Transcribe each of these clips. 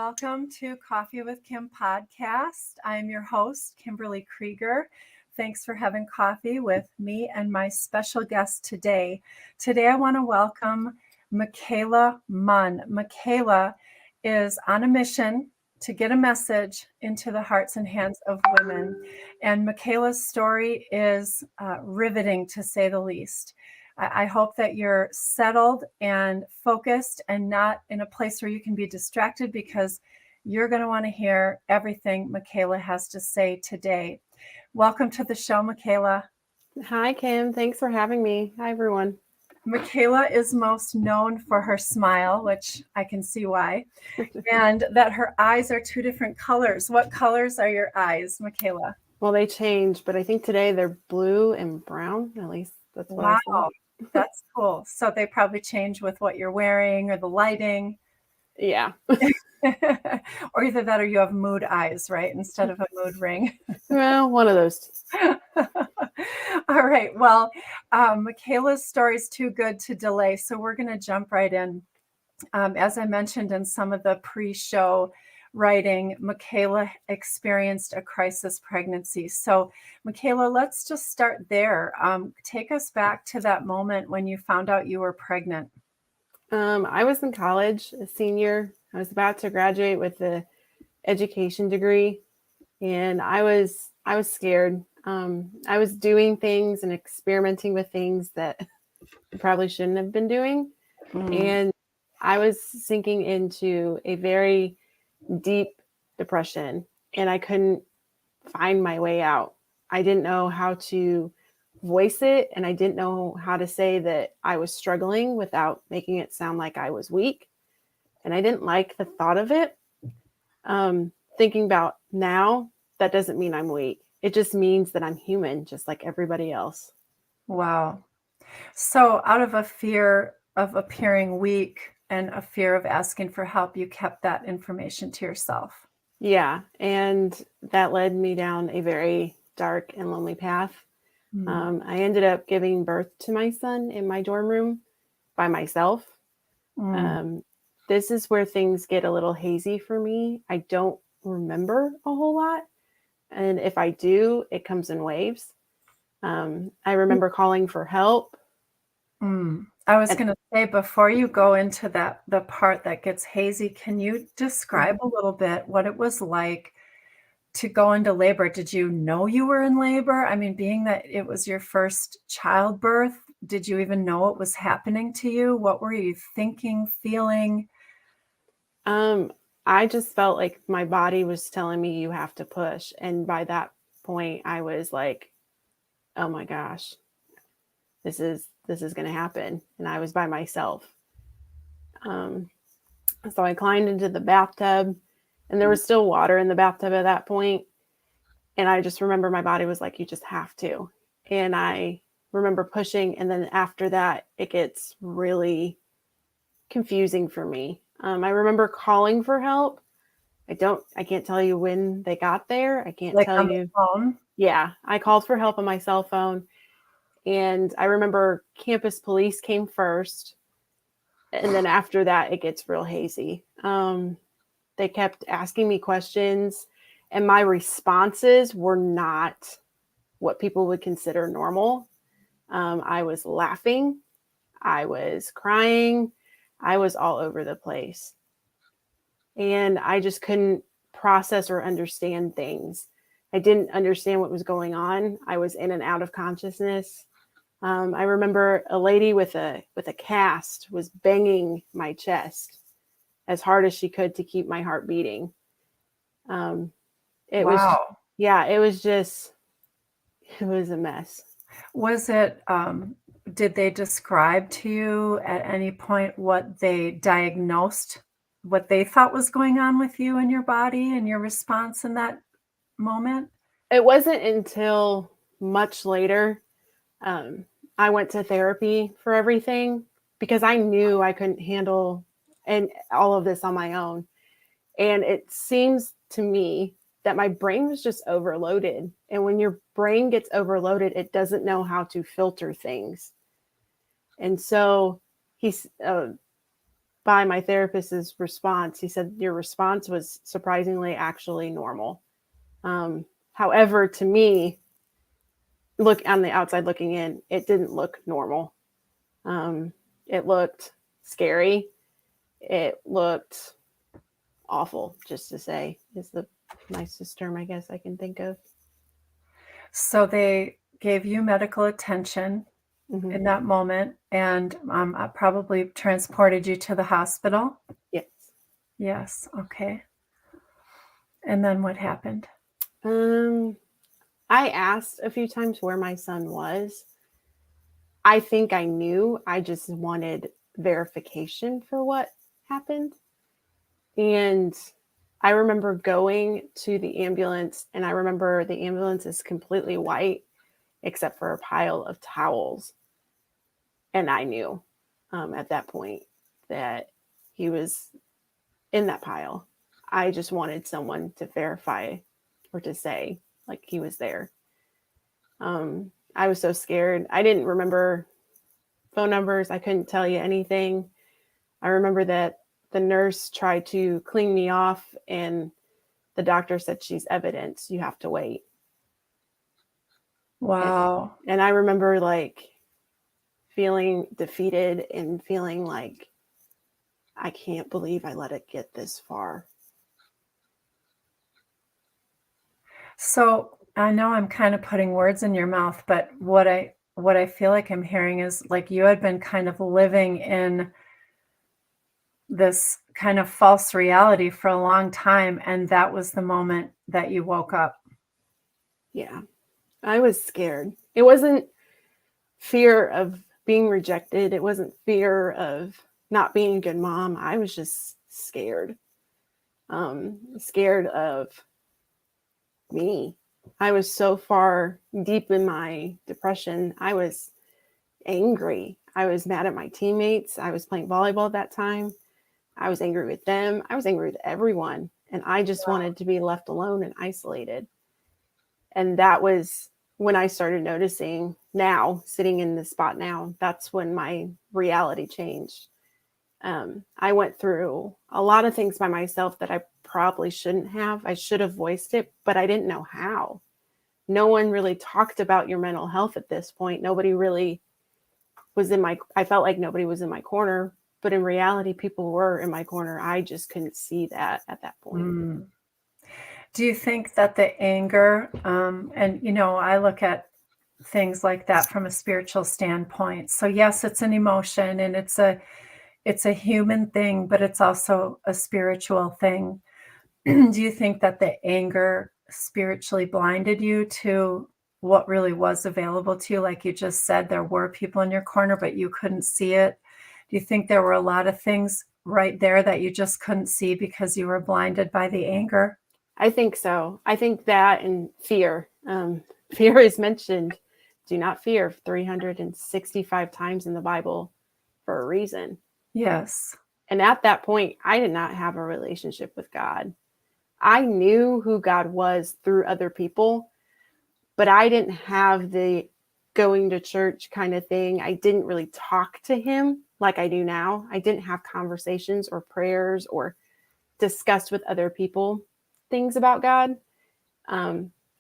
welcome to Coffee with Kim podcast. I'm your host, Kimberly Krieger. Thanks for having coffee with me and my special guest today. Today, I want to welcome Mikayla Munn. Mikayla is on a mission to get a message into the hearts and hands of women. And Mikayla's story is riveting, to say the least. I hope that you're settled and focused and not in a place where you can be distracted, because you're going to want to hear everything Mikayla has to say today. Welcome to the show, Mikayla. Hi, Kim. Thanks for having me. Hi, everyone. Mikayla is most known for her smile, which I can see why, and that her eyes are two different colors. What colors are your eyes, Mikayla? Well, they change, but I think today they're blue and brown. At least that's what I saw. That's cool. So they probably change with what you're wearing or the lighting. Yeah. Or either that or you have mood eyes, right? Instead of a mood ring. Well, one of those. All right. Well, Mikayla's story is too good to delay, so we're going to jump right in. As I mentioned in some of the pre-show writing, Mikayla experienced a crisis pregnancy. So, Mikayla, let's just start there. Take us back to that moment when you found out you were pregnant. I was in college, a senior. I was about to graduate with the education degree, and I was scared. I was doing things and experimenting with things that I probably shouldn't have been doing. And I was sinking into a very deep depression, and I couldn't find my way out. I didn't know how to voice it, and I didn't know how to say that I was struggling without making it sound like I was weak. And I didn't like the thought of it. Thinking about now, that doesn't mean I'm weak. It just means that I'm human, just like everybody else. Wow. So out of a fear of appearing weak and a fear of asking for help, you kept that information to yourself. Yeah. And that led me down a very dark and lonely path. I ended up giving birth to my son in my dorm room by myself. This is where things get a little hazy for me. I don't remember a whole lot. And if I do, it comes in waves. I remember calling for help. I was going to say, before you go into the part that gets hazy, can you describe a little bit what it was like to go into labor? Did you know you were in labor? I mean, being that it was your first childbirth, did you even know what was happening to you? What were you thinking, feeling? I just felt like my body was telling me you have to push. And by that point, I was like, oh my gosh, this is going to happen. And I was by myself. So I climbed into the bathtub, and there was still water in the bathtub at that point. And I just remember my body was like, you just have to. And I remember pushing. And then after that, it gets really confusing for me. I remember calling for help. I can't tell you when they got there. I can't tell you. The phone? Yeah. I called for help on my cell phone. And I remember campus police came first. And then after that, it gets real hazy. They kept asking me questions, and my responses were not what people would consider normal. I was laughing. I was crying. I was all over the place. And I just couldn't process or understand things. I didn't understand what was going on. I was in and out of consciousness. I remember a lady with a cast was banging my chest as hard as she could to keep my heart beating. It was a mess. Was it, did they describe to you at any point what they diagnosed, what they thought was going on with you and your body and your response in that moment? It wasn't until much later. I went to therapy for everything because I knew I couldn't handle and all of this on my own. And it seems to me that my brain was just overloaded. And when your brain gets overloaded, it doesn't know how to filter things. And so by my therapist's response. He said, your response was surprisingly actually normal. However, to me, look on the outside looking in, it didn't look normal. It looked scary. It looked awful, just to say, is the nicest term I guess I can think of. So they gave you medical attention Mm-hmm. in that moment and probably transported you to the hospital? Yes. Yes. Okay. And then what happened? I asked a few times where my son was. I think I knew. I just wanted verification for what happened. And I remember going to the ambulance, and I remember the ambulance is completely white except for a pile of towels. And I knew at that point that he was in that pile. I just wanted someone to verify or to say, like, he was there. I was so scared. I didn't remember phone numbers. I couldn't tell you anything. I remember that the nurse tried to clean me off, and the doctor said, she's evidence. You have to wait. Wow. And I remember like feeling defeated and feeling like, I can't believe I let it get this far. So I know I'm kind of putting words in your mouth, but what I feel like I'm hearing is like you had been kind of living in this kind of false reality for a long time, and that was the moment that you woke up. Yeah, I was scared. It wasn't fear of being rejected. It wasn't fear of not being a good mom. I was just scared. Scared of me. I was so far deep in my depression. I was angry. I was mad at my teammates. I was playing volleyball at that time. I was angry with them. I was angry with everyone. And I just wanted to be left alone and isolated. And that was when I started noticing, now sitting in this spot now, that's when my reality changed. I went through a lot of things by myself that I probably shouldn't have. I should have voiced it, but I didn't know how. No one really talked about your mental health at this point. Nobody really was I felt like nobody was in my corner, but in reality, people were in my corner. I just couldn't see that at that point. Mm. Do you think that the anger, and I look at things like that from a spiritual standpoint. So yes, it's an emotion and it's a human thing, but it's also a spiritual thing. Do you think that the anger spiritually blinded you to what really was available to you? Like you just said, there were people in your corner, but you couldn't see it. Do you think there were a lot of things right there that you just couldn't see because you were blinded by the anger? I think so. I think that and fear. Fear is mentioned. Do not fear 365 times in the Bible for a reason. Yes. And at that point, I did not have a relationship with God. I knew who God was through other people, but I didn't have the going to church kind of thing. I didn't really talk to him like I do now. I didn't have conversations or prayers or discuss with other people things about God.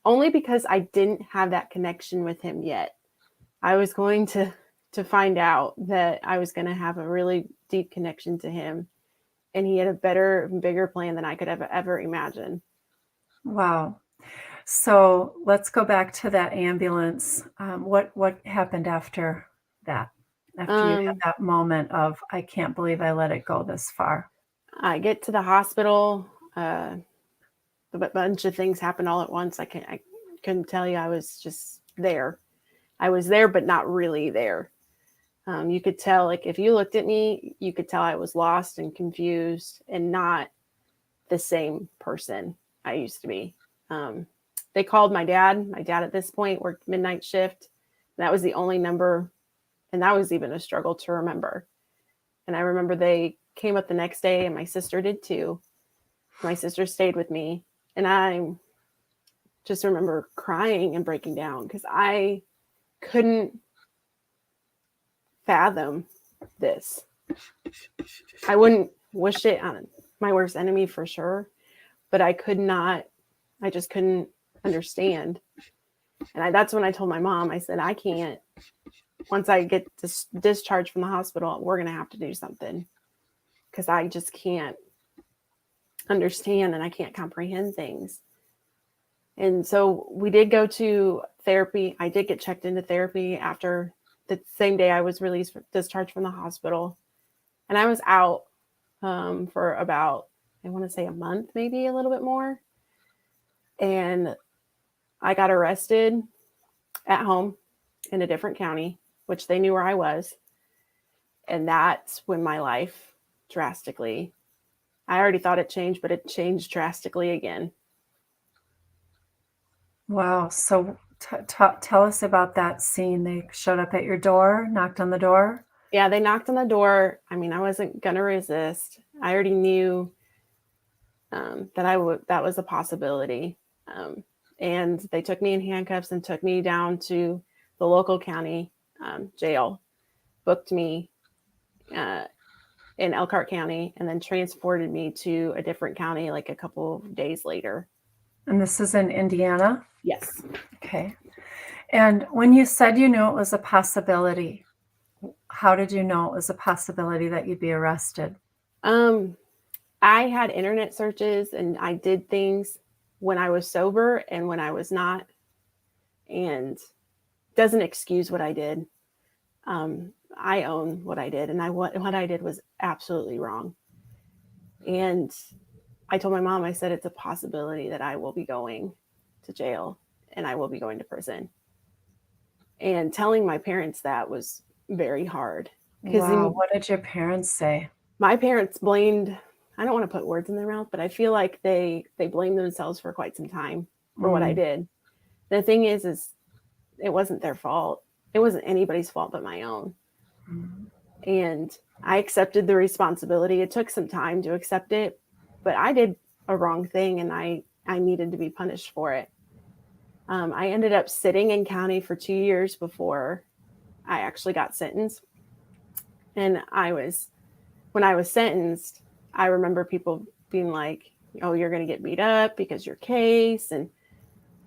Only because I didn't have that connection with him yet. I was going to find out that I was going to have a really deep connection to him, and he had a better and bigger plan than I could have ever imagined. Wow. So let's go back to that ambulance. What happened after that? After you had that moment of, I can't believe I let it go this far. I get to the hospital. A bunch of things happened all at once. I couldn't tell you. I was just there. I was there, but not really there. You could tell, like, if you looked at me, you could tell I was lost and confused and not the same person I used to be. They called my dad. My dad at this point worked midnight shift. That was the only number. And that was even a struggle to remember. And I remember they came up the next day, and my sister did too. My sister stayed with me. And I just remember crying and breaking down because I couldn't fathom this. I wouldn't wish it on my worst enemy for sure, but I just couldn't understand. And that's when I told my mom, I said, I can't, once I get discharged from the hospital, we're going to have to do something because I just can't understand and I can't comprehend things. And so we did go to therapy. I did get checked into therapy after the same day I was discharged from the hospital. And I was out for about, I want to say a month, maybe a little bit more. And I got arrested at home in a different county, which they knew where I was. And that's when my life drastically, I already thought it changed, but it changed drastically again. Wow. So tell us about that scene. They showed up at your door, knocked on the door. Yeah, they knocked on the door. I mean, I wasn't going to resist. I already knew that was a possibility. And they took me in handcuffs and took me down to the local county jail, booked me in Elkhart County, and then transported me to a different county like a couple of days later. And this is in Indiana? Yes. Okay. And when you said you knew it was a possibility, how did you know it was a possibility that you'd be arrested? I had internet searches and I did things when I was sober and when I was not, and doesn't excuse what I did. I own what I did, and what I did was absolutely wrong. And I told my mom, I said, it's a possibility that I will be going to jail and I will be going to prison. And telling my parents that was very hard. Wow. What did your parents say? My parents blamed, I don't want to put words in their mouth, but I feel like they blamed themselves for quite some time for what I did. The thing is it wasn't their fault. It wasn't anybody's fault but my own. And I accepted the responsibility. It took some time to accept it, but I did a wrong thing and I needed to be punished for it. I ended up sitting in county for 2 years before I actually got sentenced. And when I was sentenced, I remember people being like, oh, you're going to get beat up because your case and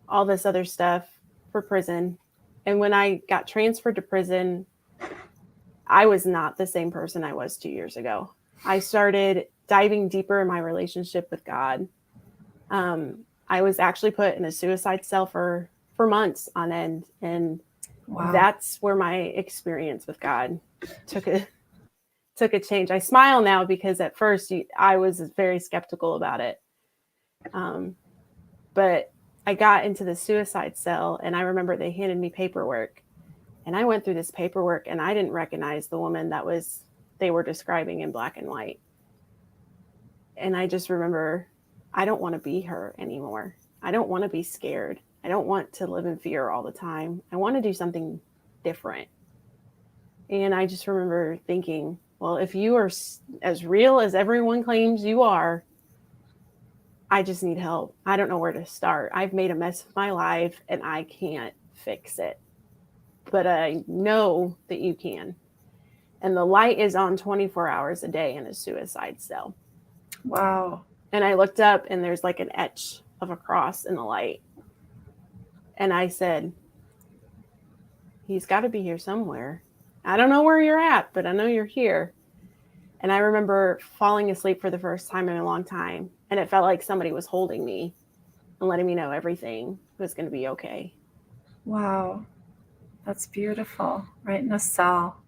all this other stuff for prison. And when I got transferred to prison, I was not the same person I was 2 years ago. I started diving deeper in my relationship with God. I was actually put in a suicide cell for months on end. And that's where my experience with God took a change. I smile now because at first I was very skeptical about it. But I got into the suicide cell and I remember they handed me paperwork. And I went through this paperwork and I didn't recognize the woman they were describing in black and white. And I just remember, I don't want to be her anymore. I don't want to be scared. I don't want to live in fear all the time. I want to do something different. And I just remember thinking, well, if you are as real as everyone claims you are, I just need help. I don't know where to start. I've made a mess of my life and I can't fix it. But I know that you can. And the light is on 24 hours a day in a suicide cell. Wow. And I looked up and there's like an etch of a cross in the light. And I said, he's got to be here somewhere. I don't know where you're at, but I know you're here. And I remember falling asleep for the first time in a long time. And it felt like somebody was holding me and letting me know everything was going to be okay. Wow. That's beautiful. Right in a cell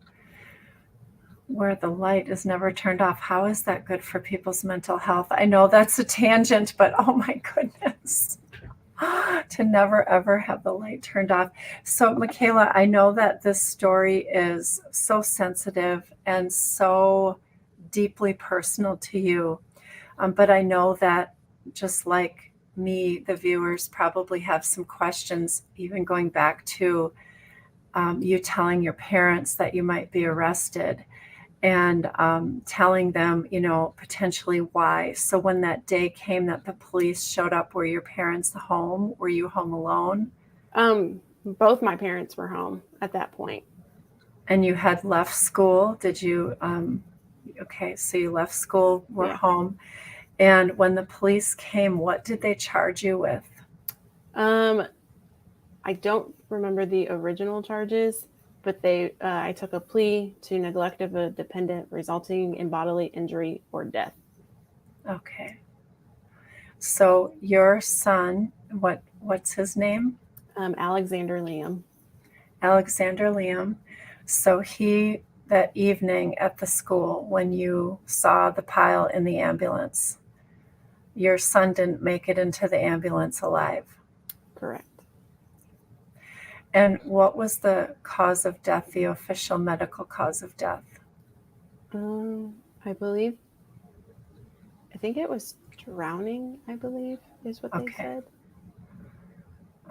where the light is never turned off. How is that good for people's mental health? I know that's a tangent, but oh my goodness. To never, ever have the light turned off. So, Mikayla, I know that this story is so sensitive and so deeply personal to you. But I know that just like me, the viewers probably have some questions, even going back to you telling your parents that you might be arrested and telling them, potentially why. So when that day came that the police showed up, were your parents home? Were you home alone? Both my parents were home at that point. And you had left school. Did you Okay, so you left school, were Yeah. home. And when the police came, what did they charge you with? I don't remember the original charges, but I took a plea to neglect of a dependent resulting in bodily injury or death. Okay. So your son, what's his name? Alexander Liam. Alexander Liam. So that evening at the school, when you saw the pile in the ambulance, your son didn't make it into the ambulance alive. Correct. And what was the cause of death, the official medical cause of death? I think it was drowning, I believe, is what they said.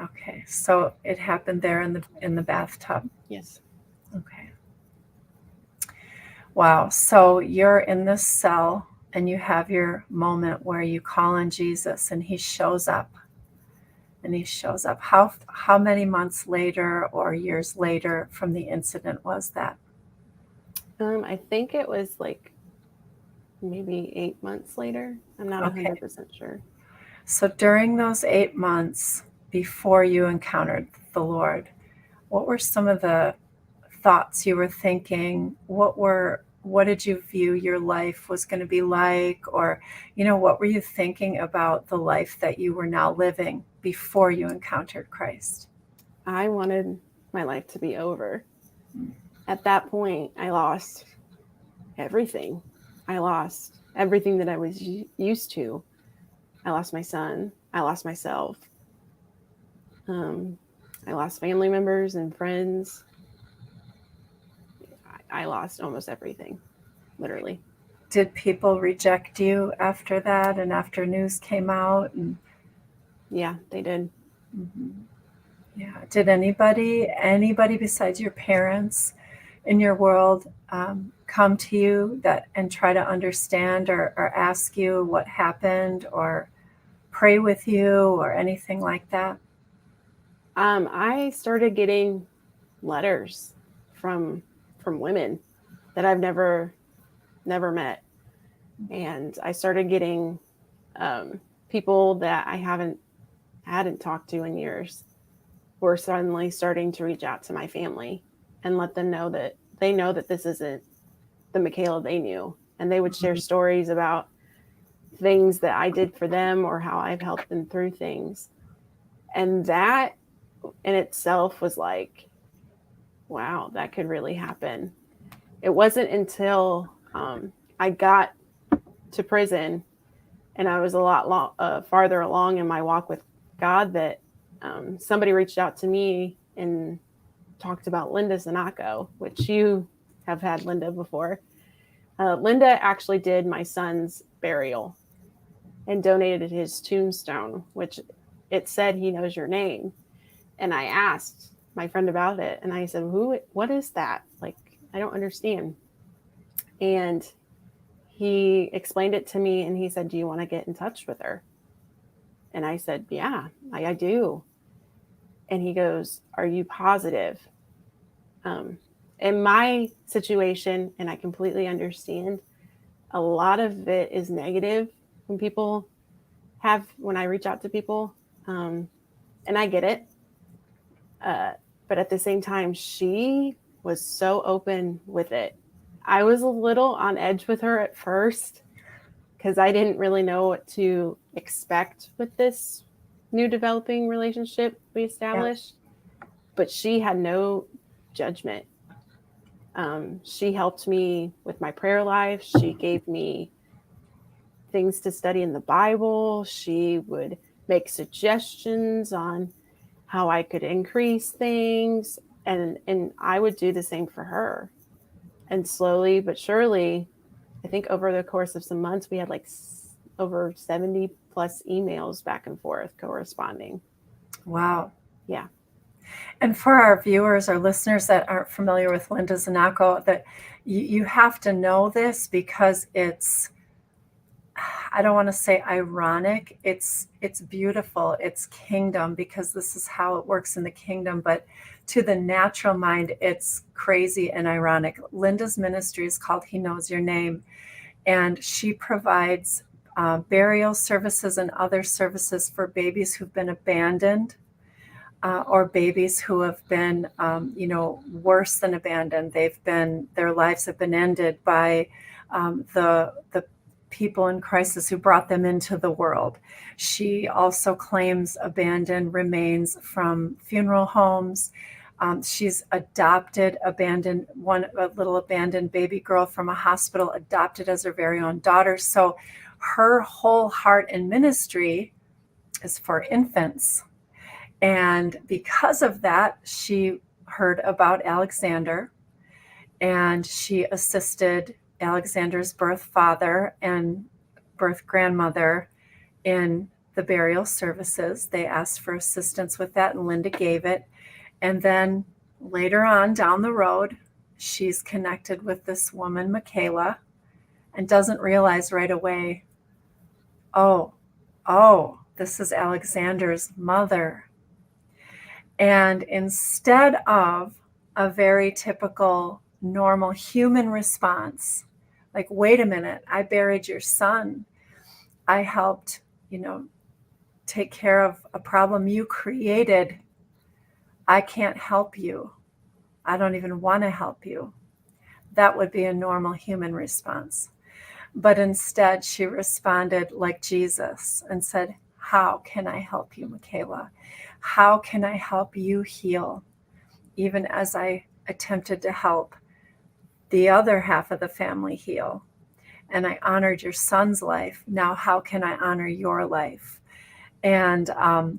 Okay. So it happened there in the bathtub. Yes. Okay. Wow. So you're in this cell and you have your moment where you call on Jesus and he shows up. And he shows up. How many months later or years later from the incident was that? I think it was like maybe 8 months later. I'm not 100% sure. So during those 8 months before you encountered the Lord, what were some of the thoughts you were thinking? What did you view your life was going to be like? Or, what were you thinking about the life that you were now living before you encountered Christ? I wanted my life to be over. At that point, I lost everything. I lost everything that I was used to. I lost my son. I lost myself. I lost family members and friends. I lost almost everything, literally. Did people reject you after that and after news came out? Yeah, they did. Mm-hmm. Yeah. Did anybody besides your parents in your world come to you and try to understand or ask you what happened or pray with you or anything like that? I started getting letters from women that I've never met, and I started getting people that I hadn't talked to in years were suddenly starting to reach out to my family and let them know that they know that this isn't the Mikayla they knew, and they would share stories about things that I did for them or how I've helped them through things. And that in itself was like, wow, that could really happen. It wasn't until I got to prison and I was a lot farther along in my walk with God that somebody reached out to me and talked about Linda Zanacco, which you have had Linda before. Linda actually did my son's burial and donated his tombstone, which it said he knows your name. And I asked my friend about it, and I said, what is that? Like, I don't understand. And he explained it to me, and he said, do you want to get in touch with her? And I said, yeah, I do. And he goes, are you positive? In my situation, and I completely understand, a lot of it is negative when I reach out to people. And I get it. But at the same time, she was so open with it. I was a little on edge with her at first because I didn't really know what to expect with this new developing relationship we established. Yeah. But she had no judgment. She helped me with my prayer life. She gave me things to study in the Bible. She would make suggestions on how I could increase things. And I would do the same for her. And slowly but surely, I think over the course of some months, we had like over 70 plus emails back and forth corresponding. Wow. Yeah. And for our viewers or listeners that aren't familiar with Linda Zanacco, that you have to know this because it's I don't want to say ironic. It's beautiful. It's kingdom, because this is how it works in the kingdom. But to the natural mind, it's crazy and ironic. Linda's ministry is called He Knows Your Name, and she provides burial services and other services for babies who've been abandoned, or babies who have been, worse than abandoned. Their lives have been ended by the people in crisis who brought them into the world. She also claims abandoned remains from funeral homes. She's adopted a little abandoned baby girl from a hospital, adopted as her very own daughter. So her whole heart and ministry is for infants. And because of that, she heard about Alexander, and she assisted Alexander's birth father and birth grandmother in the burial services. They asked for assistance with that, and Linda gave it. And then later on down the road, she's connected with this woman, Mikayla, and doesn't realize right away, oh, this is Alexander's mother. And instead of a very typical, normal human response, like, wait a minute, I buried your son. I helped, take care of a problem you created. I can't help you. I don't even want to help you. That would be a normal human response. But instead, she responded like Jesus and said, how can I help you, Mikayla? How can I help you heal? Even as I attempted to help the other half of the family heal. And I honored your son's life. Now, how can I honor your life? And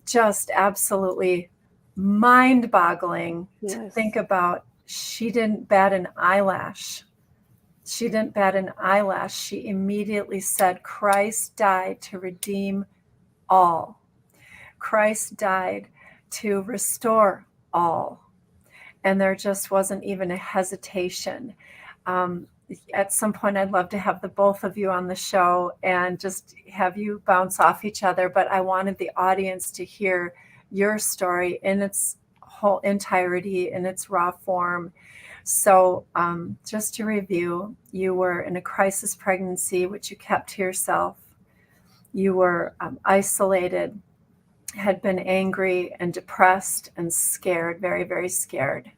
just absolutely mind-boggling to think about. She didn't bat an eyelash. She immediately said, Christ died to redeem all. Christ died to restore all. And there just wasn't even a hesitation. At some point, I'd love to have the both of you on the show and just have you bounce off each other. But I wanted the audience to hear your story in its whole entirety, in its raw form. So just to review, you were in a crisis pregnancy, which you kept to yourself. You were isolated, had been angry and depressed and scared, very, very scared.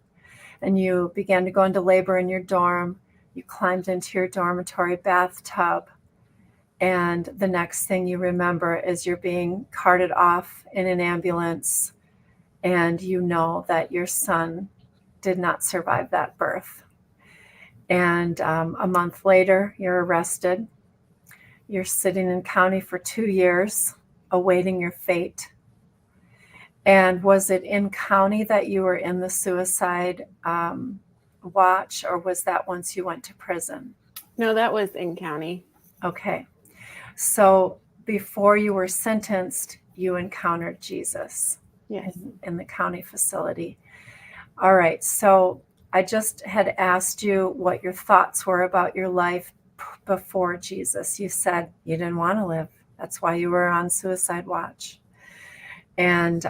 And you began to go into labor in your dorm. You climbed into your dormitory bathtub. And the next thing you remember is you're being carted off in an ambulance. And you know that your son did not survive that birth. And a month later, you're arrested. You're sitting in county for 2 years, awaiting your fate. And was it in county that you were in the suicide watch, or was that once you went to prison? No, that was in county. Okay. So before you were sentenced, you encountered Jesus. Yes. In the county facility. All right. So I just had asked you what your thoughts were about your life before Jesus. You said you didn't want to live. That's why you were on suicide watch. And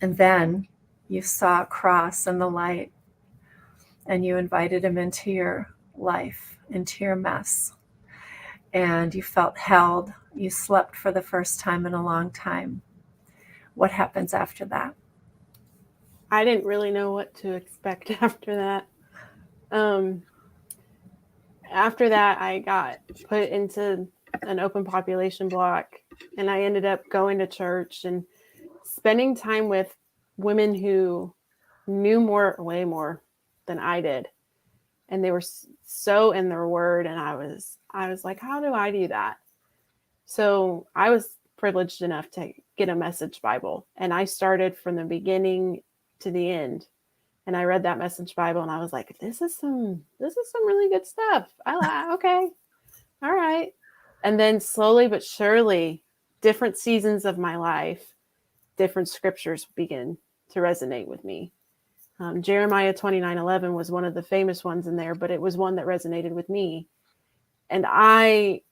then you saw a cross and the light, and you invited him into your life, into your mess. And you felt held. You slept for the first time in a long time. What happens after that? I didn't really know what to expect after that. After that, I got put into an open population block, and I ended up going to church and spending time with women who knew way more than I did. And they were so in their word. And I was like, how do I do that? So I was privileged enough to get a Message Bible. And I started from the beginning to the end. And I read that Message Bible and I was like, this is some really good stuff. Okay. All right. And then slowly but surely, different seasons of my life, different scriptures begin to resonate with me. Jeremiah 29:11 was one of the famous ones in there, but it was one that resonated with me. And I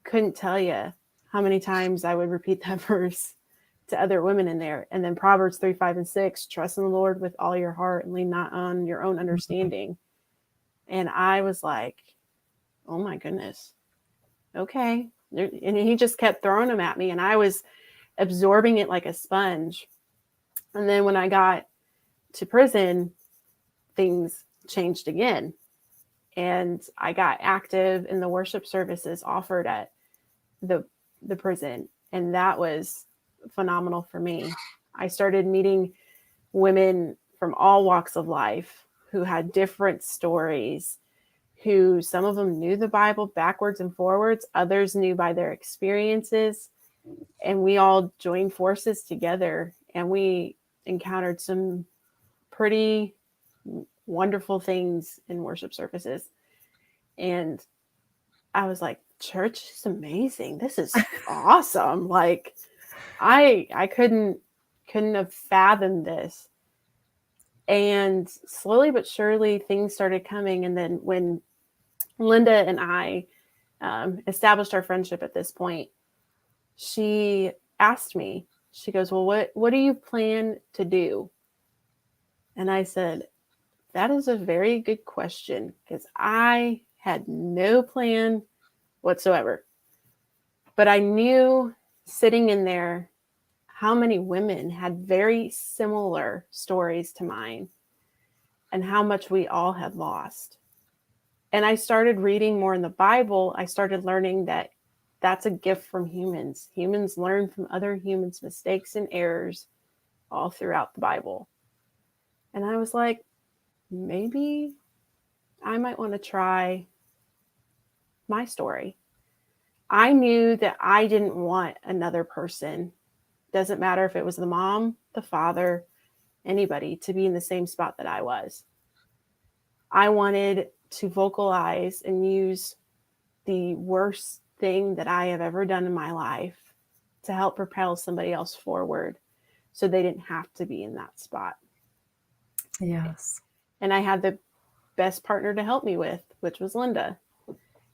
couldn't tell you how many times I would repeat that verse to other women in there. And then Proverbs 3, 5, and 6, trust in the Lord with all your heart and lean not on your own understanding. And I was like, oh my goodness. Okay. And he just kept throwing them at me, and I was absorbing it like a sponge. And then when I got to prison, things changed again. And I got active in the worship services offered at the prison. And that was phenomenal for me. I started meeting women from all walks of life who had different stories, who some of them knew the Bible backwards and forwards, others knew by their experiences. And we all joined forces together, and we encountered some pretty wonderful things in worship services. And I was like, church is amazing. This is awesome. Like I couldn't have fathomed this. And slowly but surely things started coming. And then when Linda and I established our friendship at this point, she asked me, she goes, well, what do you plan to do? And I said, that is a very good question, because I had no plan whatsoever. But I knew sitting in there how many women had very similar stories to mine and how much we all had lost. And I started reading more in the Bible. I started learning that that's a gift from humans. Humans learn from other humans' mistakes and errors all throughout the Bible. And I was like, maybe I might want to try my story. I knew that I didn't want another person, doesn't matter if it was the mom, the father, anybody, to be in the same spot that I was. I wanted to vocalize and use the worst thing that I have ever done in my life to help propel somebody else forward so they didn't have to be in that spot. Yes. And I had the best partner to help me with, which was Linda.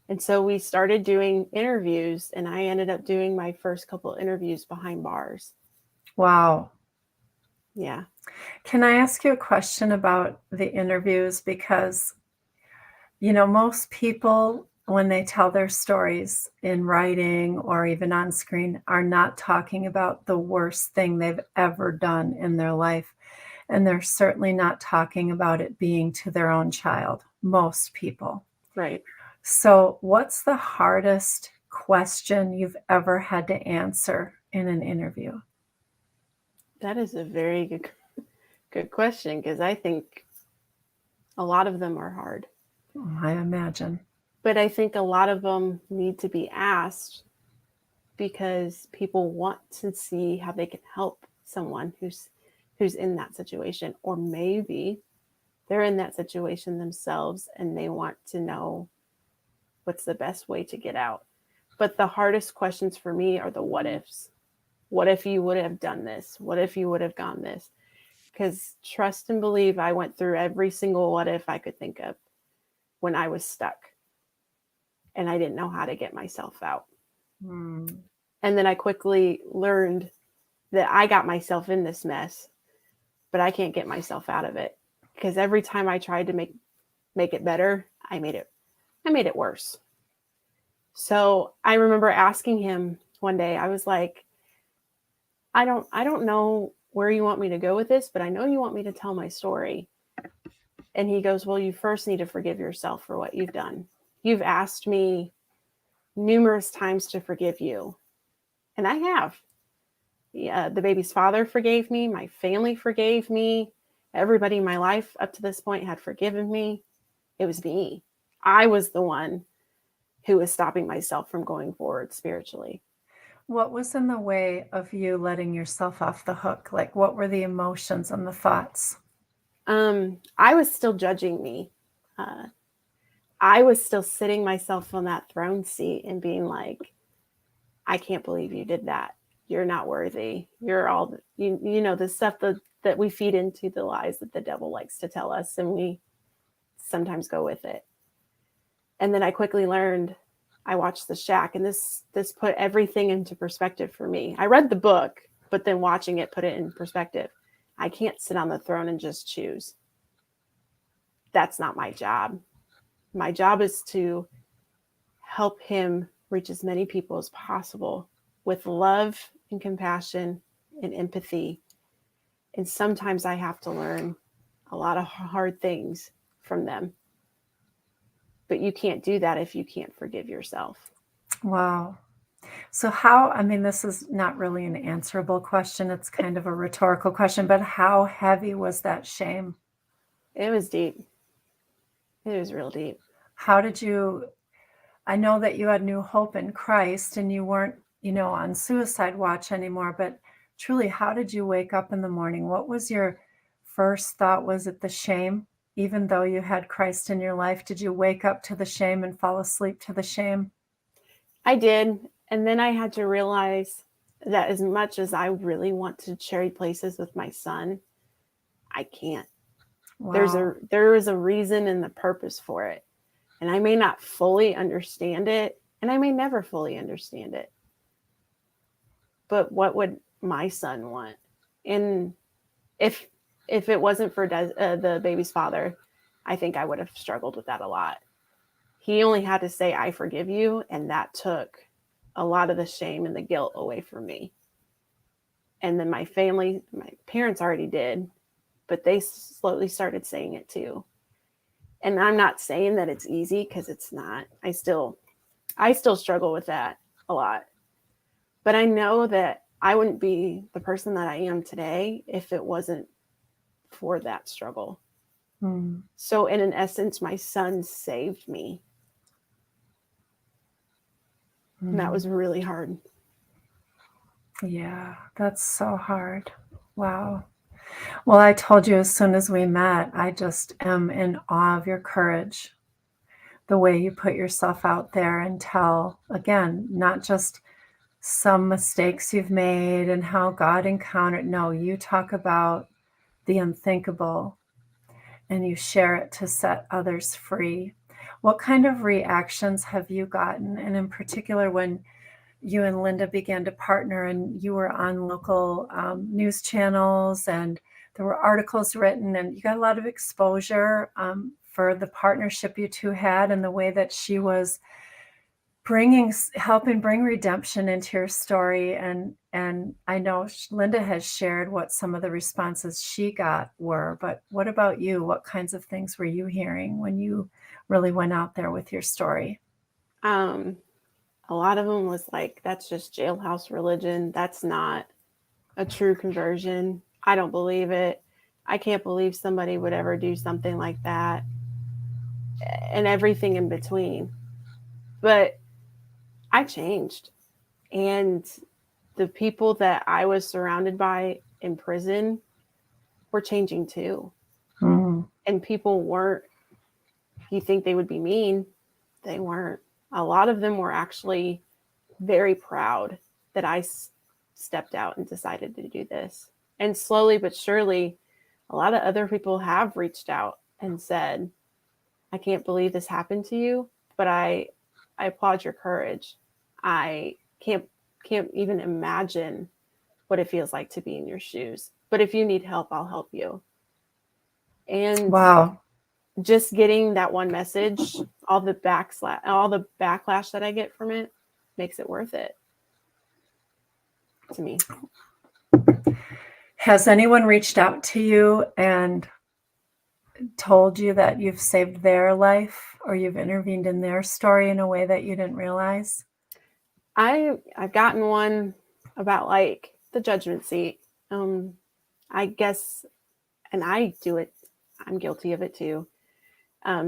And so we started doing interviews, and I ended up doing my first couple interviews behind bars. Wow. Yeah. Can I ask you a question about the interviews? Because, most people, when they tell their stories in writing or even on screen, are not talking about the worst thing they've ever done in their life. And they're certainly not talking about it being to their own child, most people. Right. So, what's the hardest question you've ever had to answer in an interview? That is a very good question, because I think a lot of them are hard. I imagine. But I think a lot of them need to be asked because people want to see how they can help someone who's in that situation. Or maybe they're in that situation themselves and they want to know what's the best way to get out. But the hardest questions for me are the what ifs. What if you would have done this? What if you would have gone this? Because trust and believe, I went through every single what if I could think of when I was stuck and I didn't know how to get myself out. And then I quickly learned that I got myself in this mess, but I can't get myself out of it, because every time I tried to make it better, I made it worse. So I remember asking him one day, I was like, I don't know where you want me to go with this, but I know you want me to tell my story. And he goes, well, you first need to forgive yourself for what you've done. You've asked me numerous times to forgive you. And I have. Yeah, the baby's father forgave me. My family forgave me. Everybody in my life up to this point had forgiven me. It was me. I was the one who was stopping myself from going forward spiritually. What was in the way of you letting yourself off the hook? Like, what were the emotions and the thoughts? I was still judging me. I was still sitting myself on that throne seat and being like, I can't believe you did that. You're not worthy. You're all, the stuff that we feed into, the lies that the devil likes to tell us, and we sometimes go with it. And then I quickly learned I watched The Shack, and this put everything into perspective for me. I read the book, but then watching it put it in perspective. I can't sit on the throne and just choose. That's not my job. My job is to help him reach as many people as possible with love and compassion and empathy. And sometimes I have to learn a lot of hard things from them. But you can't do that if you can't forgive yourself. Wow. So how, I mean, this is not really an answerable question. It's kind of a rhetorical question, but how heavy was that shame? It was deep. It was real deep. How did you, I know that you had new hope in Christ and you weren't, on suicide watch anymore, but truly, how did you wake up in the morning? What was your first thought? Was it the shame? Even though you had Christ in your life, did you wake up to the shame and fall asleep to the shame? I did. And then I had to realize that as much as I really want to share places with my son, I can't. Wow. There is a reason and the purpose for it. And I may not fully understand it, and I may never fully understand it. But what would my son want? And if it wasn't for the baby's father, I think I would have struggled with that a lot. He only had to say, "I forgive you," and that took a lot of the shame and the guilt away from me. And then my parents already did, but they slowly started saying it too. And I'm not saying that it's easy, because it's not. I still struggle with that a lot. But I know that I wouldn't be the person that I am today if it wasn't for that struggle. So in an essence, my son saved me. And that was really hard. Yeah, that's so hard. Wow. Well, I told you as soon as we met, I just am in awe of your courage, the way you put yourself out there and tell, again, not just some mistakes you've made and how God encountered. No, you talk about the unthinkable and you share it to set others free. What kind of reactions have you gotten? And in particular, when you and Linda began to partner and you were on local news channels and there were articles written and you got a lot of exposure for the partnership you two had and the way that she was helping bring redemption into your story. And I know Linda has shared what some of the responses she got were, but what about you? What kinds of things were you hearing when you really went out there with your story? A lot of them was like, "That's just jailhouse religion. That's not a true conversion. I don't believe it. I can't believe somebody would ever do something like that," and everything in between. But I changed. And the people that I was surrounded by in prison were changing too. And people weren't, you think they would be mean, they weren't. A lot of them were actually very proud that I stepped out and decided to do this. And slowly but surely, a lot of other people have reached out and said, "I can't believe this happened to you, but I applaud your courage. I can't even imagine what it feels like to be in your shoes. But if you need help, I'll help you." And Wow. just getting that one message, all the backlash that I get from it makes it worth it to me. Has anyone reached out to you and told you that you've saved their life or you've intervened in their story in a way that you didn't realize? I've gotten one about like the judgment seat. I guess, and I do it. I'm guilty of it too.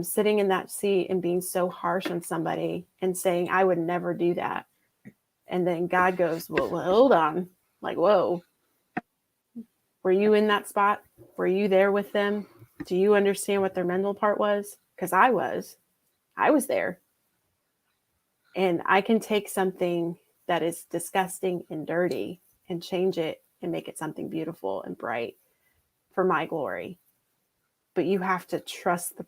Sitting in that seat and being so harsh on somebody and saying, "I would never do that." And then God goes, well, hold on. Like, whoa, were you in that spot? Were you there with them? Do you understand what their mental part was? Because I was there. And I can take something that is disgusting and dirty and change it and make it something beautiful and bright for my glory. But you have to trust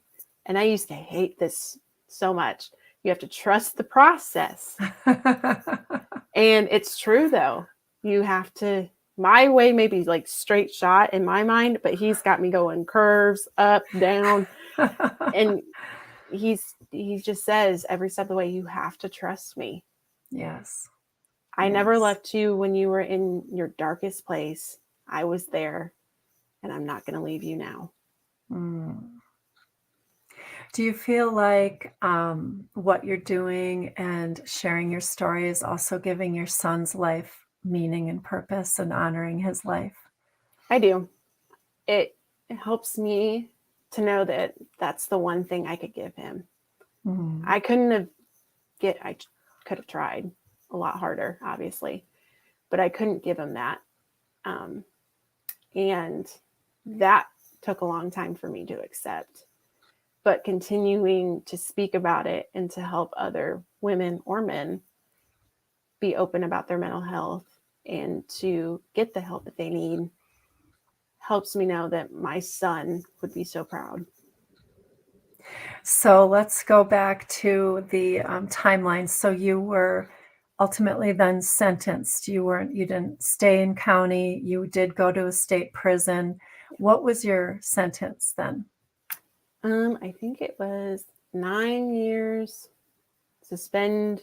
and I used to hate this so much. You have to trust the process. And it's true, though. You have to, my way may be like straight shot in my mind, but he's got me going curves, up, down. And he just says every step of the way, you have to trust me. Yes. I never left you when you were in your darkest place. I was there, and I'm not going to leave you now. Do you feel like what you're doing and sharing your story is also giving your son's life meaning and purpose and honoring his life? I do. It helps me to know that that's the one thing I could give him. I could have tried a lot harder, obviously, but I couldn't give him that. And that took a long time for me to accept. But continuing to speak about it and to help other women or men be open about their mental health and to get the help that they need helps me know that my son would be so proud. So let's go back to the timeline. So you were ultimately then sentenced. You didn't stay in county. You did go to a state prison. What was your sentence then? I think it was 9 years, suspend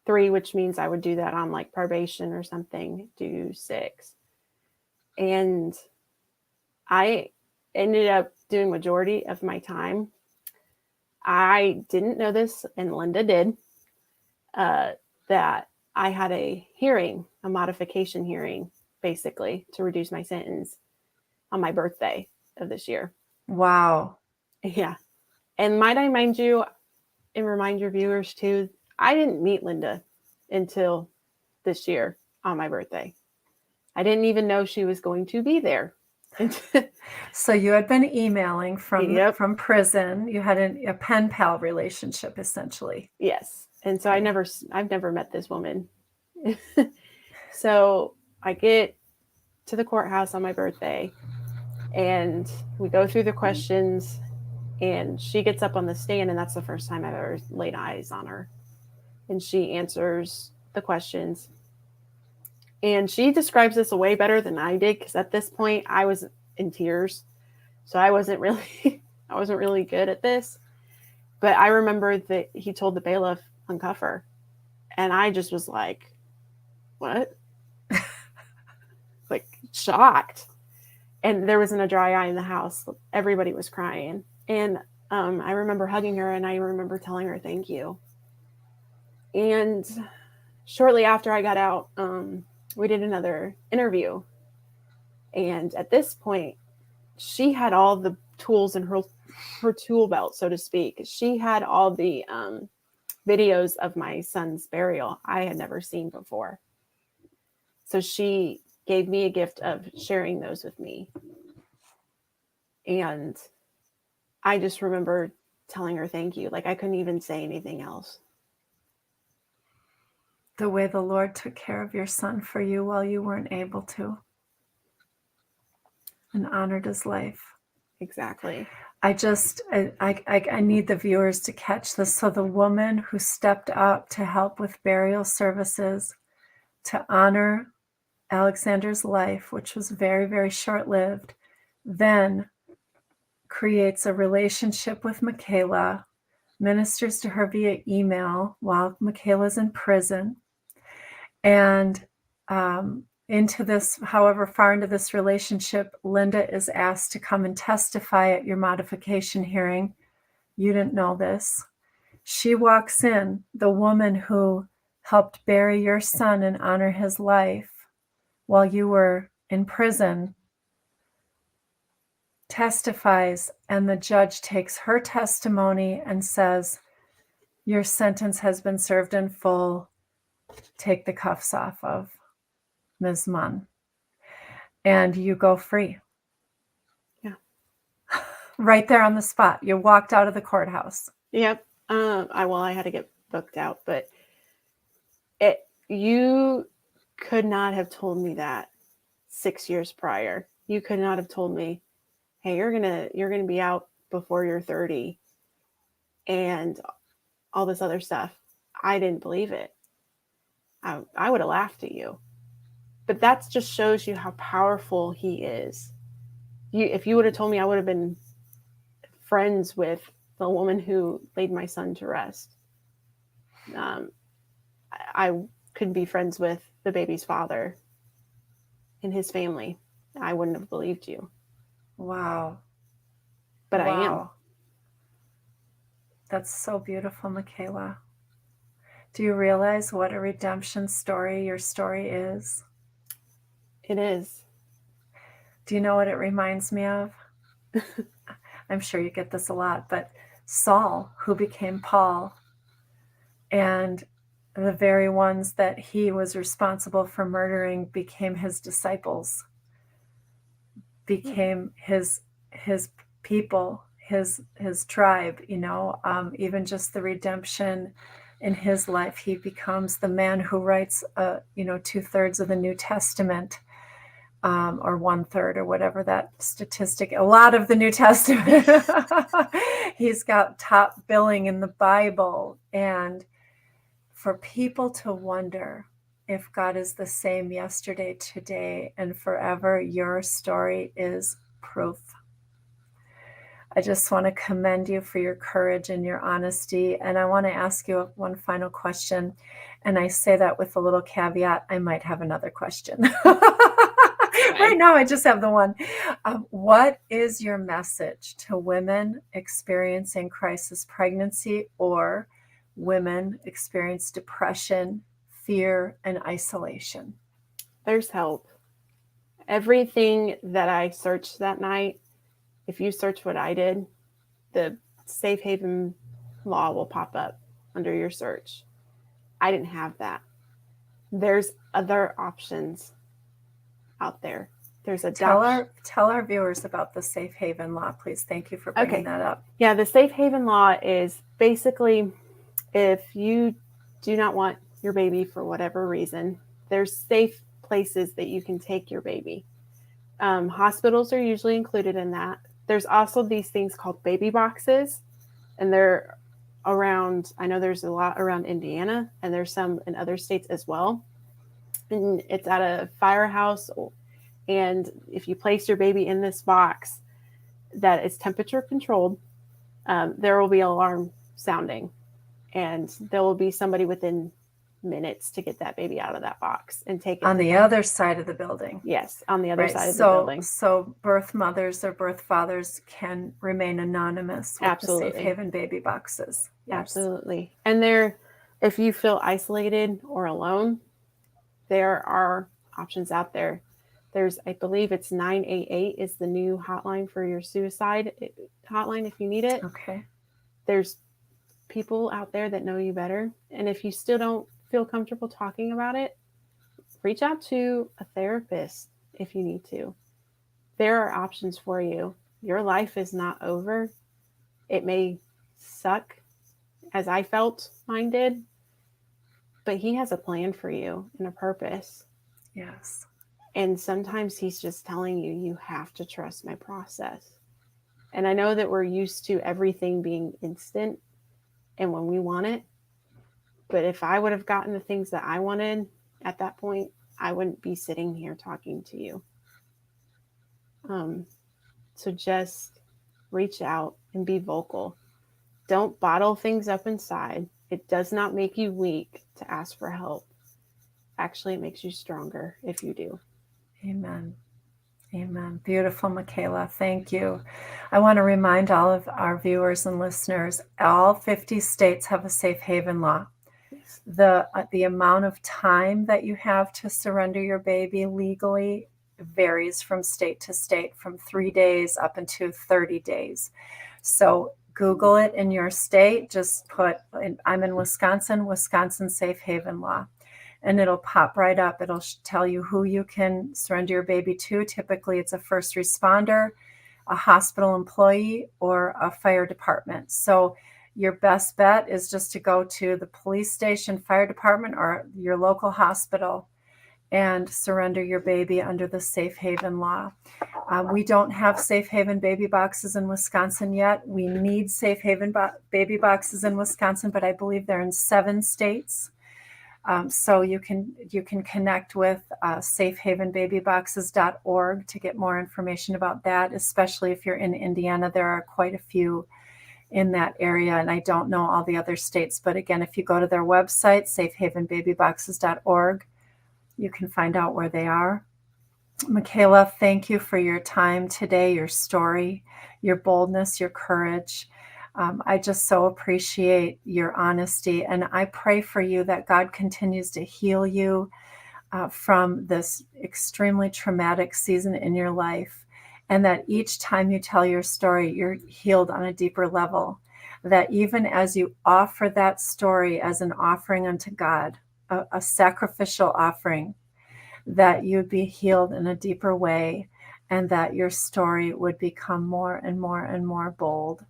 3, which means I would do that on like probation or something, do 6. And I ended up doing majority of my time. I didn't know this, and Linda did, that I had a hearing, a modification hearing, basically, to reduce my sentence on my birthday of this year. Wow. Yeah. And might I mind you, and remind your viewers too, I didn't meet Linda until this year on my birthday. I didn't even know she was going to be there. So you had been emailing from Yep. from prison. You had a pen pal relationship, essentially. Yes. And so Okay. I've never met this woman. So I get to the courthouse on my birthday, and we go through the questions, and she gets up on the stand, and that's the first time I've ever laid eyes on her. And she answers the questions. And she describes this way better than I did, because at this point I was in tears. So I wasn't really good at this. But I remember that he told the bailiff, uncuff her. And I just was like, what? Like shocked. And there wasn't a dry eye in the house. Everybody was crying. And I remember hugging her, and I remember telling her thank you. And shortly after I got out, we did another interview. And at this point, she had all the tools in her tool belt, so to speak. She had all the videos of my son's burial I had never seen before. So she gave me a gift of sharing those with me. And I just remember telling her thank you. Like I couldn't even say anything else. The way the Lord took care of your son for you while you weren't able to, and honored his life. Exactly. I need the viewers to catch this. So the woman who stepped up to help with burial services to honor Alexander's life, which was very, very short-lived, then creates a relationship with Mikayla, ministers to her via email while Mikayla's in prison, and into this, however far into this relationship, Linda is asked to come and testify at your modification hearing. You didn't know this. She walks in, the woman who helped bury your son and honor his life while you were in prison, testifies, and the judge takes her testimony and says, your sentence has been served in full. Take the cuffs off of Ms. Munn. And you go free. Yeah. Right there on the spot. You walked out of the courthouse. Yep. I had to get booked out, but you could not have told me that 6 years prior. You could not have told me, hey, you're gonna be out before you're 30, and all this other stuff. I didn't believe it. I would have laughed at you. But that just shows you how powerful he is. If you would have told me, I would have been friends with the woman who laid my son to rest. I could be friends with the baby's father and his family. I wouldn't have believed you. Wow. But wow. I am. That's so beautiful, Mikayla. Do you realize what a redemption story your story is? It is. Do you know what it reminds me of? I'm sure you get this a lot, but Saul, who became Paul, and the very ones that he was responsible for murdering became his disciples, became his people, his tribe, even just the redemption in his life. He becomes the man who writes 2/3 of the New Testament, or 1/3, or whatever that statistic, a lot of the New Testament. He's got top billing in the Bible. And for people to wonder if God is the same yesterday, today, and forever, your story is proof. I just want to commend you for your courage and your honesty. And I want to ask you one final question. And I say that with a little caveat. I might have another question. Right now, I just have the one. What is your message to women experiencing crisis pregnancy or women experience depression, fear, and isolation? There's help. Everything that I searched that night, if you search what I did, the safe haven law will pop up under your search. I didn't have that. There's other options out there. There's tell our viewers about the safe haven law, please. Thank you for bringing that up. Yeah, the safe haven law is basically, if you do not want your baby for whatever reason, there's safe places that you can take your baby. Hospitals are usually included in that. There's also these things called baby boxes, and they're around, I know there's a lot around Indiana, and there's some in other states as well. And it's at a firehouse. And if you place your baby in this box that is temperature controlled, there will be an alarm sounding, and there will be somebody within minutes to get that baby out of that box and take it on the other side of the building. Yes, on the other side of the building. So birth mothers or birth fathers can remain anonymous with the safe haven baby boxes. Yes. Absolutely. And if you feel isolated or alone, there are options out there. There's, I believe it's 988 is the new hotline for your suicide hotline if you need it. Okay. There's people out there that know you better. And if you still don't feel comfortable talking about it, reach out to a therapist if you need to. There are options for you. Your life is not over. It may suck, as I felt mine did, but he has a plan for you and a purpose. Yes. And sometimes he's just telling you, you have to trust my process. And I know that we're used to everything being instant and when we want it. But if I would have gotten the things that I wanted at that point, I wouldn't be sitting here talking to you. So just reach out and be vocal. Don't bottle things up inside. It does not make you weak to ask for help. Actually, it makes you stronger if you do. Amen. Amen. Beautiful, Mikayla. Thank you. I want to remind all of our viewers and listeners, all 50 states have a safe haven law. Yes. The amount of time that you have to surrender your baby legally varies from state to state, from 3 days up into 30 days. So Google it in your state. Just I'm in Wisconsin safe haven law. And it'll pop right up. It'll tell you who you can surrender your baby to. Typically, it's a first responder, a hospital employee, or a fire department. So your best bet is just to go to the police station, fire department, or your local hospital and surrender your baby under the safe haven law. We don't have safe haven baby boxes in Wisconsin yet. We need safe haven baby boxes in Wisconsin, but I believe they're in 7 states. So you can connect with safehavenbabyboxes.org to get more information about that, especially if you're in Indiana. There are quite a few in that area, and I don't know all the other states. But again, if you go to their website, safehavenbabyboxes.org, you can find out where they are. Mikayla, thank you for your time today, your story, your boldness, your courage. I just so appreciate your honesty, and I pray for you that God continues to heal you from this extremely traumatic season in your life, and that each time you tell your story, you're healed on a deeper level, that even as you offer that story as an offering unto God, a sacrificial offering, that you'd be healed in a deeper way, and that your story would become more and more and more bold.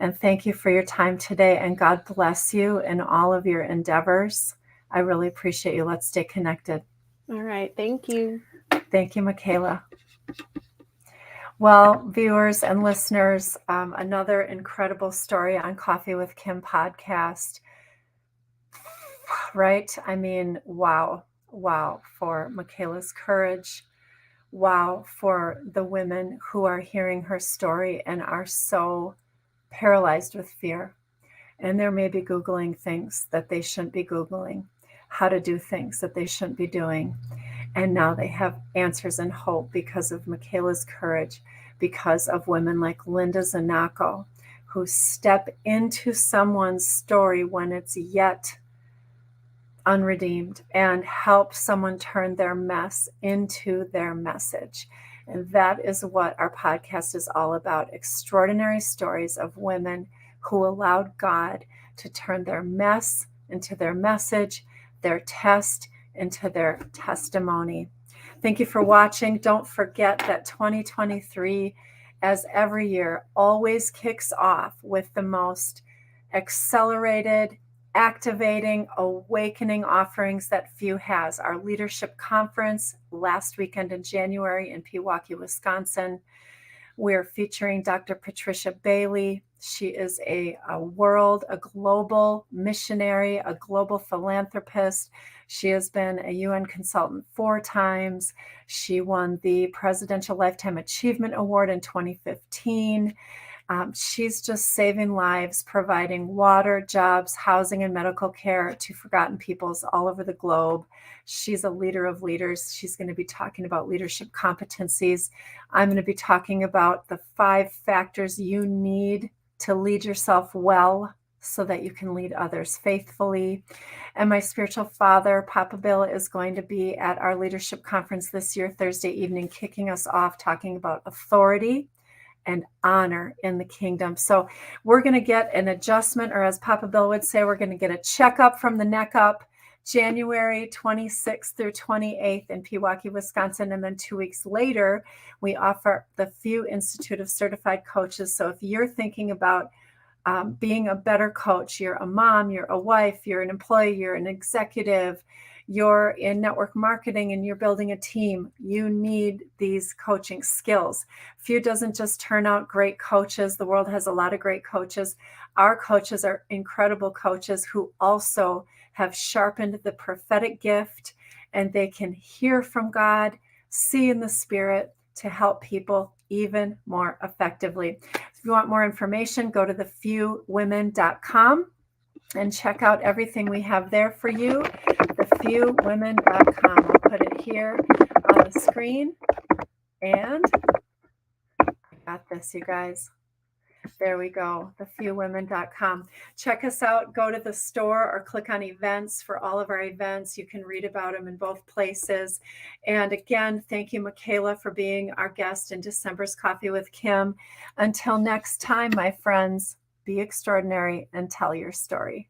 And thank you for your time today, and God bless you in all of your endeavors. I really appreciate you. Let's stay connected. All right. Thank you. Thank you, Mikayla. Well, viewers and listeners, another incredible story on Coffee with Kim podcast. Right? I mean, wow. Wow for Mikayla's courage. Wow for the women who are hearing her story and are so paralyzed with fear. And they're maybe Googling things that they shouldn't be Googling, how to do things that they shouldn't be doing. And now they have answers and hope because of Mikayla's courage, because of women like Linda Zanacco, who step into someone's story when it's yet unredeemed and help someone turn their mess into their message. And that is what our podcast is all about. Extraordinary stories of women who allowed God to turn their mess into their message, their test into their testimony. Thank you for watching. Don't forget that 2023, as every year, always kicks off with the most accelerated, activating, awakening offerings that few has. Our leadership conference last weekend in January in Pewaukee, Wisconsin. We're featuring Dr. Patricia Bailey. She is a global missionary, a global philanthropist. She has been a UN consultant 4 times. She won the Presidential Lifetime Achievement Award in 2015. She's just saving lives, providing water, jobs, housing, and medical care to forgotten peoples all over the globe. She's a leader of leaders. She's going to be talking about leadership competencies. I'm going to be talking about the 5 factors you need to lead yourself well so that you can lead others faithfully. And my spiritual father, Papa Bill, is going to be at our leadership conference this year, Thursday evening, kicking us off, talking about authority and honor in the kingdom. So we're going to get an adjustment, or as Papa Bill would say, we're going to get a checkup from the neck up, January 26th through 28th in Pewaukee, Wisconsin. And then 2 weeks later, we offer the Few Institute of Certified Coaches. So if you're thinking about being a better coach, you're a mom, you're a wife, you're an employee, you're an executive, you're in network marketing and you're building a team, you need these coaching skills. Few doesn't just turn out great coaches. The world has a lot of great coaches. Our coaches are incredible coaches who also have sharpened the prophetic gift, and they can hear from God, see in the spirit to help people even more effectively. If you want more information, go to thefewwomen.com and check out everything we have there for you. Thefewwomen.com. I'll put it here on the screen. And I got this, you guys. There we go, thefewwomen.com. Check us out. Go to the store or click on events for all of our events. You can read about them in both places. And again, thank you, Mikayla, for being our guest in December's Coffee with Kim. Until next time, my friends, be extraordinary and tell your story.